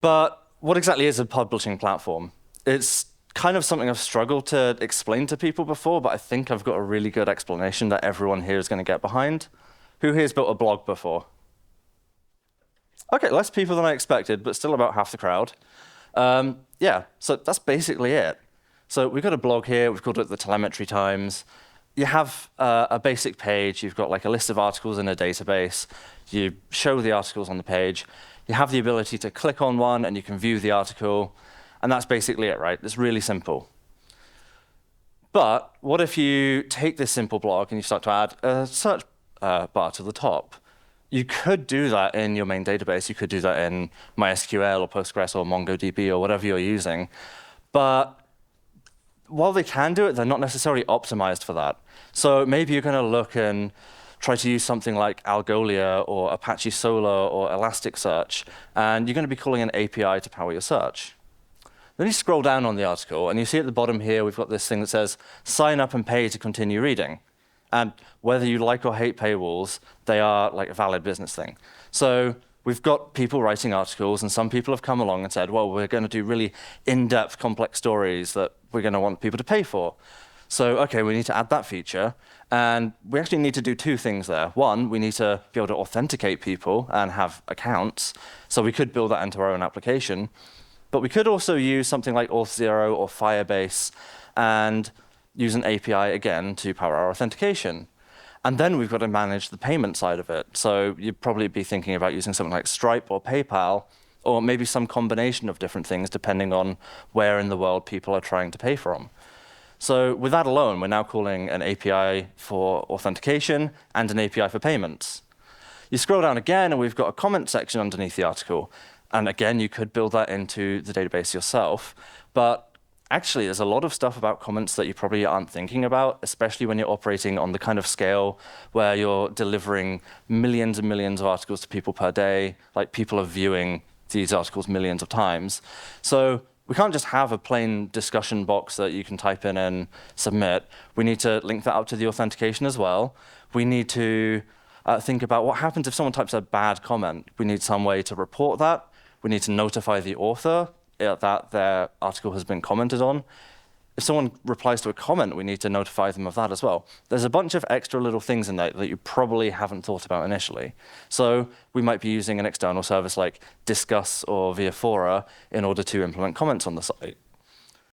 But what exactly is a publishing platform? It's kind of something I've struggled to explain to people before, but I think I've got a really good explanation that everyone here is going to get behind. Who here's built a blog before? Okay, less people than I expected, but still about half the crowd. Yeah, so that's basically it. So we've got a blog here, we've called it the Telemetry Times. You have a basic page, you've got like a list of articles in a database, you show the articles on the page, you have the ability to click on one and you can view the article, and that's basically it, right? It's really simple. But what if you take this simple blog and you start to add a search bar to the top? You could do that in your main database. You could do that in MySQL or Postgres or MongoDB or whatever you're using. But while they can do it, they're not necessarily optimized for that. So maybe you're going to look and try to use something like Algolia or Apache Solr or Elasticsearch, and you're going to be calling an API to power your search. Then you scroll down on the article, and you see at the bottom here, we've got this thing that says, sign up and pay to continue reading. And whether you like or hate paywalls, they are like a valid business thing. So we've got people writing articles, and some people have come along and said, well, we're going to do really in-depth, complex stories that we're going to want people to pay for. So, OK, we need to add that feature. And we actually need to do two things there. One, we need to be able to authenticate people and have accounts. So we could build that into our own application. But we could also use something like Auth0 or Firebase and use an API, again, to power our authentication. And then we've got to manage the payment side of it. So you'd probably be thinking about using something like Stripe or PayPal, or maybe some combination of different things, depending on where in the world people are trying to pay from. So with that alone, we're now calling an API for authentication and an API for payments. You scroll down again, and we've got a comment section underneath the article. And again, you could build that into the database yourself. But actually, there's a lot of stuff about comments that you probably aren't thinking about, especially when you're operating on the kind of scale where you're delivering millions and millions of articles to people per day. Like, people are viewing these articles millions of times. So we can't just have a plain discussion box that you can type in and submit. We need to link that up to the authentication as well. We need to think about what happens if someone types a bad comment. We need some way to report that. We need to notify the author that their article has been commented on. If someone replies to a comment, we need to notify them of that as well. There's a bunch of extra little things in there that you probably haven't thought about initially. So we might be using an external service like Discuss or Viafora in order to implement comments on the site.